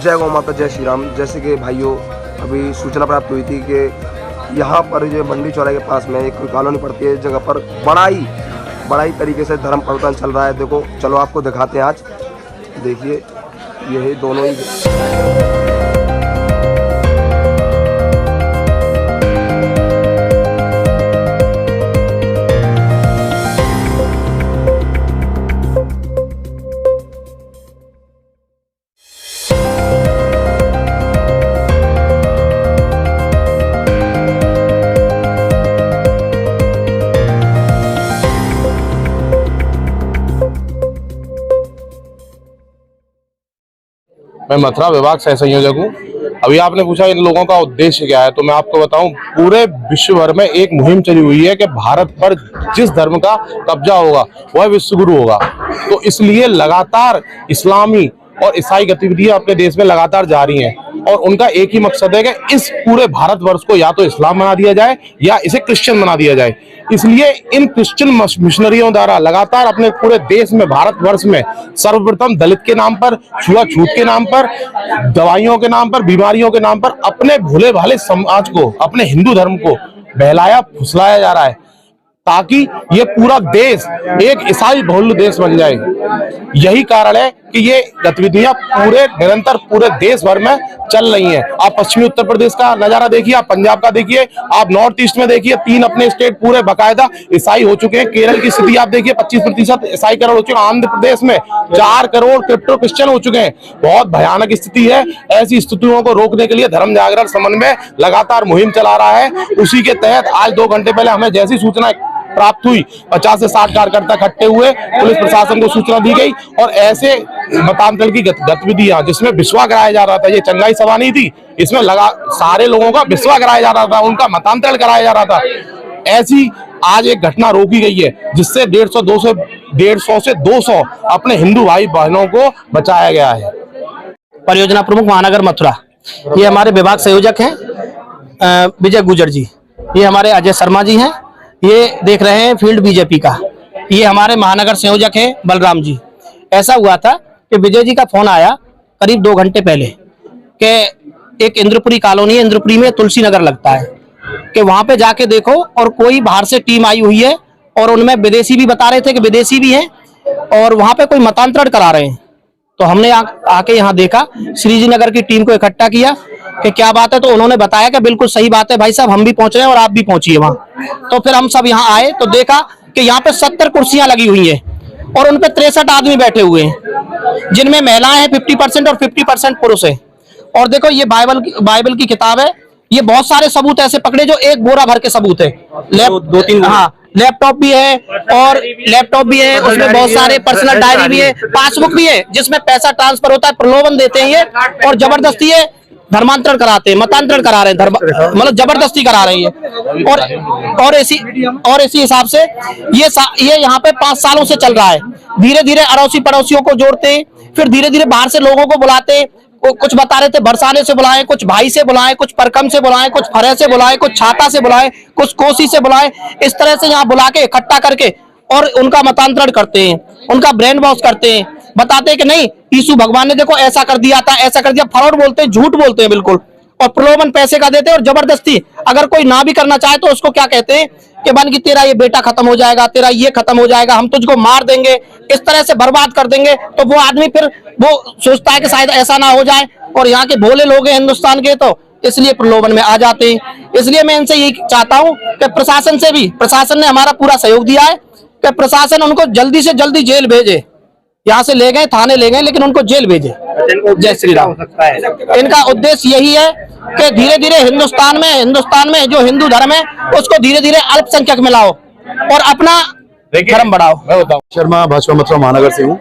जय गौ माता, जय श्री राम। जैसे कि भाइयों अभी सूचना प्राप्त हुई थी कि यहाँ पर जो मंडी चौराहे के पास में एक कॉलोनी पड़ती है, जगह पर बड़ा ही तरीके से धर्म परिवर्तन चल रहा है। देखो चलो आपको दिखाते हैं। आज देखिए यही दोनों ही मैं मथुरा विभाग सह संयोजक हूँ। अभी आपने पूछा इन लोगों का उद्देश्य क्या है, तो मैं आपको बताऊं, पूरे विश्व भर में एक मुहिम चली हुई है कि भारत पर जिस धर्म का कब्जा होगा वह विश्व गुरु होगा। तो इसलिए लगातार इस्लामी और ईसाई गतिविधियां अपने देश में लगातार जारी हैं और उनका एक ही मकसद है कि इस पूरे भारतवर्ष को या तो इस्लाम बना दिया जाए या इसे क्रिश्चियन बना दिया जाए। इसलिए इन क्रिश्चियन मिशनरियों द्वारा लगातार अपने पूरे देश में, भारतवर्ष में सर्वप्रथम दलित के नाम पर, छुआछूत के नाम पर, दवाइयों के नाम पर, बीमारियों के नाम पर अपने भोले भाले समाज को, अपने हिंदू धर्म को बहलाया फुसलाया जा रहा है ताकि ये पूरा देश एक ईसाई बहुल देश बन जाए। यही कारण है कि ये गतिविधियां निरंतर पूरे देश भर में चल रही हैं। आप पश्चिमी उत्तर प्रदेश का नजारा देखिए, आप पंजाब का देखिए, आप नॉर्थ ईस्ट में देखिए, 3 अपने स्टेट पूरे बाकायदा ईसाई हो चुके हैं। केरल की स्थिति आप देखिए, 25% ईसाई करोड़ हो चुके हैं। आंध्र प्रदेश में 4 करोड़ क्रिप्टो क्रिश्चियन हो चुके हैं। बहुत भयानक स्थिति है। ऐसी स्थितियों को रोकने के लिए धर्म जागरण समन्वय लगातार मुहिम चला रहा है। उसी के तहत आज 2 घंटे पहले हमें जैसी सूचना प्राप्त हुई, 50 से 60 कार्यकर्ता इकट्ठे हुए, पुलिस प्रशासन को सूचना दी गई और ऐसे मतांतर की गतिविधियां जिसमें विश्वास कराया जा रहा था, ये चंगाई सभा नहीं थी, इसमें सारे लोगों का विश्वास कराया जा रहा था, उनका मतांतरण कराया जा रहा था। ऐसी आज एक घटना रोकी गई है जिससे 150 से 200 अपने हिंदू भाई बहनों को बचाया गया है। परियोजना प्रमुख महानगर मथुरा, ये हमारे विभाग संयोजक हैं विजय गुजर जी, ये हमारे अजय शर्मा जी हैं, ये देख रहे हैं फील्ड बीजेपी का, ये हमारे महानगर संयोजक हैं बलराम जी। ऐसा हुआ था कि विजय जी का फोन आया करीब 2 घंटे पहले कि एक इंद्रपुरी कॉलोनी है, इंद्रपुरी में तुलसी नगर लगता है, कि वहां पे जाके देखो और कोई बाहर से टीम आई हुई है और उनमें विदेशी भी बता रहे थे कि विदेशी भी हैं और वहां पे कोई मतांतरण करा रहे हैं। तो हमने आके यहाँ देखा, श्रीजी नगर की टीम को इकट्ठा किया कि क्या बात है, तो उन्होंने बताया कि बिल्कुल सही बात है भाई साहब, हम भी पहुंच रहे हैं और आप भी पहुंचिए वहां। तो फिर हम सब यहाँ आए तो देखा कि यहाँ पे 70 कुर्सियां लगी हुई हैं और उनपे 63 आदमी बैठे हुए हैं, जिनमें महिलाएं हैं 50% और 50% पुरुष है। और देखो ये बाइबल की किताब है, ये बहुत सारे सबूत ऐसे पकड़े जो एक बोरा भर के सबूत है। 2-3 हाँ, लैपटॉप भी है और लैपटॉप भी है, उसमें बहुत सारे पर्सनल डायरी भी है, पासबुक भी है जिसमें पैसा ट्रांसफर होता है, प्रलोभन देते हैं ये और जबरदस्ती है धर्मांतरण कराते हैं, मतांतरण करा रहे हैं, मतलब जबरदस्ती करा रहे हैं। और इसी हिसाब से ये यहाँ पे 5 सालों से चल रहा है। धीरे धीरे अड़ोसी पड़ोसियों को जोड़ते, फिर धीरे धीरे बाहर से लोगों को बुलाते, कुछ बता रहे थे बरसाने से बुलाएं, कुछ भाई से बुलाएं, कुछ परकम से बुलाएं, कुछ फरे से बुलाएं, कुछ छाता से बुलाएं, कुछ कोसी से बुलाएं। इस तरह से यहाँ बुला के इकट्ठा करके और उनका मतांतरण करते हैं, उनका ब्रेन वॉश करते हैं, बताते हैं कि नहीं यीशु भगवान ने देखो ऐसा कर दिया था, ऐसा कर दिया। फ्रॉड बोलते हैं, झूठ बोलते हैं बिल्कुल, और प्रलोभन पैसे का देते हैं और जबरदस्ती। अगर कोई ना भी करना चाहे तो उसको क्या कहते हैं कि बन की तेरा ये बेटा खत्म हो जाएगा, तेरा ये खत्म हो जाएगा, हम तुझको मार देंगे, इस तरह से बर्बाद कर देंगे। तो वो आदमी फिर वो सोचता है कि शायद ऐसा ना हो जाए, और यहाँ के भोले लोग हैं हिंदुस्तान के, तो इसलिए प्रलोभन में आ जाते हैं। इसलिए मैं इनसे यही चाहता हूँ कि प्रशासन से भी, प्रशासन ने हमारा पूरा सहयोग दिया है कि प्रशासन उनको जल्दी से जल्दी जेल भेजे। यहाँ से ले गए, थाने ले गए, लेकिन उनको जेल भेजे। जय श्री राम। इनका उद्देश्य यही है कि धीरे धीरे हिंदुस्तान में जो हिंदू धर्म है उसको धीरे धीरे अल्पसंख्यक में लाओ और अपना धर्म बढ़ाओ। मैं बताऊं, शर्मा भाजपा मथुरा महानगर से हूँ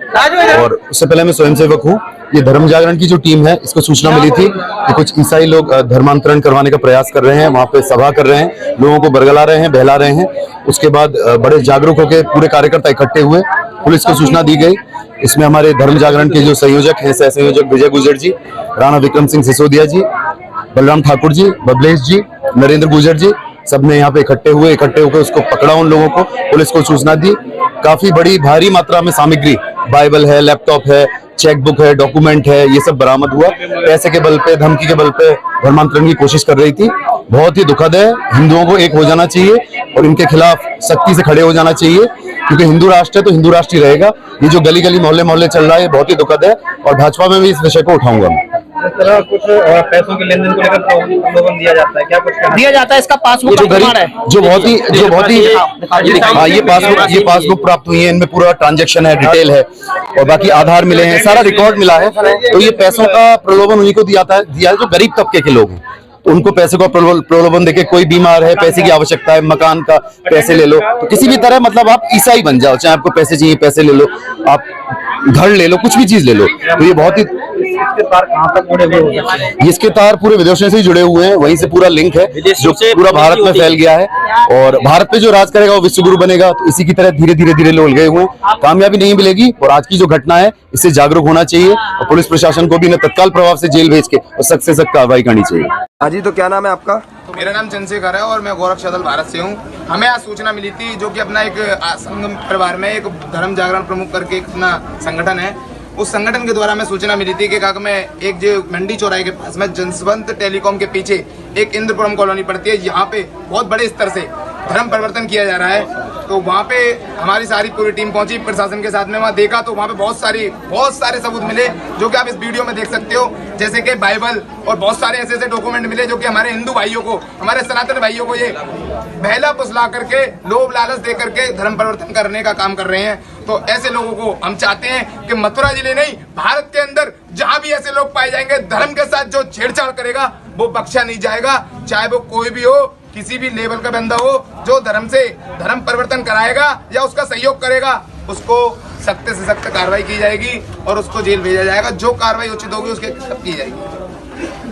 और उससे पहले मैं स्वयंसेवक हूँ। ये धर्म जागरण की जो टीम है, इसको सूचना मिली थी कि कुछ ईसाई लोग धर्मांतरण करवाने का प्रयास कर रहे हैं, वहाँ पे सभा कर रहे हैं, लोगों को बरगला रहे हैं, बहला रहे हैं। उसके बाद बड़े जागरूक होकर पूरे कार्यकर्ता इकट्ठे हुए, पुलिस को सूचना दी गई। इसमें हमारे धर्म जागरण के जो संयोजक हैं, सह संयोजक विजय गुजर जी, राणा विक्रम सिंह सिसोदिया जी, बलराम ठाकुर जी, बबलेश जी, नरेंद्र गुजर जी, सबने यहाँ पे इकट्ठे होकर उसको पकड़ा, उन लोगों को पुलिस को सूचना दी। काफी बड़ी भारी मात्रा में सामग्री बाइबल है, लैपटॉप है, चेकबुक है, डॉक्यूमेंट है, ये सब बरामद हुआ। पैसे के बल पे, धमकी के बल पे धर्मांतरण की कोशिश कर रही थी। बहुत ही दुखद है। हिंदुओं को एक हो जाना चाहिए और इनके खिलाफ सख्ती से खड़े हो जाना चाहिए, क्योंकि हिंदू राष्ट्र है तो हिंदू राष्ट्र ही रहेगा। ये जो गली गली मोहल्ले मोहल्ले चल रहा है बहुत ही दुखद है, और भाजपा में भी इस विषय को उठाऊंगा मैं। इस तरह कुछ पैसों के लेन देन को लेकर प्रलोभन दिया जाता है, क्या कुछ दिया जाता है। इसका पासबुक जो गरीब जो बहुत ही हाँ, ये पासबुक प्राप्त हुई है, इनमें पूरा ट्रांजैक्शन है, डिटेल है, और बाकी आधार मिले हैं, सारा रिकॉर्ड मिला है। तो ये पैसों का प्रलोभन उन्हीं को दिया है जो गरीब तबके के लोग हैं। तो उनको पैसे को प्रलोभन देके, कोई बीमार है, पैसे की आवश्यकता है, मकान का पैसे ले लो, तो किसी भी तरह मतलब आप ईसाई बन जाओ, चाहे आपको पैसे चाहिए पैसे ले लो, आप घर ले लो, कुछ भी चीज ले लो। तो ये बहुत ही इसके तार कहाँ तक जुड़े हुए हो सकते हैं? इसके तार पूरे विदेशों से ही जुड़े हुए हैं, वहीं से पूरा लिंक है जो पूरा भारत में फैल गया है, और भारत पे जो राज करेगा वो विश्वगुरु बनेगा। तो इसी की तरह धीरे धीरे लोग गए हुए हैं। कामयाबी नहीं मिलेगी, और आज की जो घटना है इससे जागरूक होना चाहिए, और पुलिस प्रशासन को भी न तत्काल प्रभाव से जेल भेज के और सख्त से सख्त कार्रवाई करनी चाहिए। हाँ जी, तो क्या नाम है आपका? मेरा नाम चंद्रशेखर है और मैं गोरखपुर दल भारत से हूँ। हमें आज सूचना मिली थी, जो कि अपना एक संघ परिवार में एक धर्म जागरण प्रमुख करके एक अपना संगठन है, उस संगठन के द्वारा हमें सूचना मिली थी कि काका में एक जो मंडी चौराहे के पास में जसवंत टेलीकॉम के पीछे एक इंद्रपुरम कॉलोनी पड़ती है, यहाँ पे बहुत बड़े स्तर से धर्म परिवर्तन किया जा रहा है। तो वहाँ पे हमारी सारी पूरी टीम पहुंची प्रशासन के साथ में। वहाँ देखा तो वहाँ पे बहुत सारे सबूत मिले, जो कि आप इस वीडियो में देख सकते हो, जैसे कि बाइबल और बहुत सारे ऐसे डॉक्यूमेंट मिले, जो कि हमारे हिंदू भाइयों को, हमारे सनातन भाइयों को ये बहला फुसला करके, लोभ लालच दे करके धर्म परिवर्तन करने का काम कर रहे हैं। तो ऐसे लोगों को हम चाहते हैं कि मथुरा जिले नहीं, भारत के अंदर जहाँ भी ऐसे लोग पाए जाएंगे, धर्म के साथ जो छेड़छाड़ करेगा वो बख्शा नहीं जाएगा, चाहे वो कोई भी हो, किसी भी लेवल का बंदा हो, जो धर्म परिवर्तन कराएगा या उसका सहयोग करेगा, उसको सख्त से सख्त कार्रवाई की जाएगी और उसको जेल भेजा जाएगा। जो कार्रवाई उचित होगी उसके खिलाफ की जाएगी।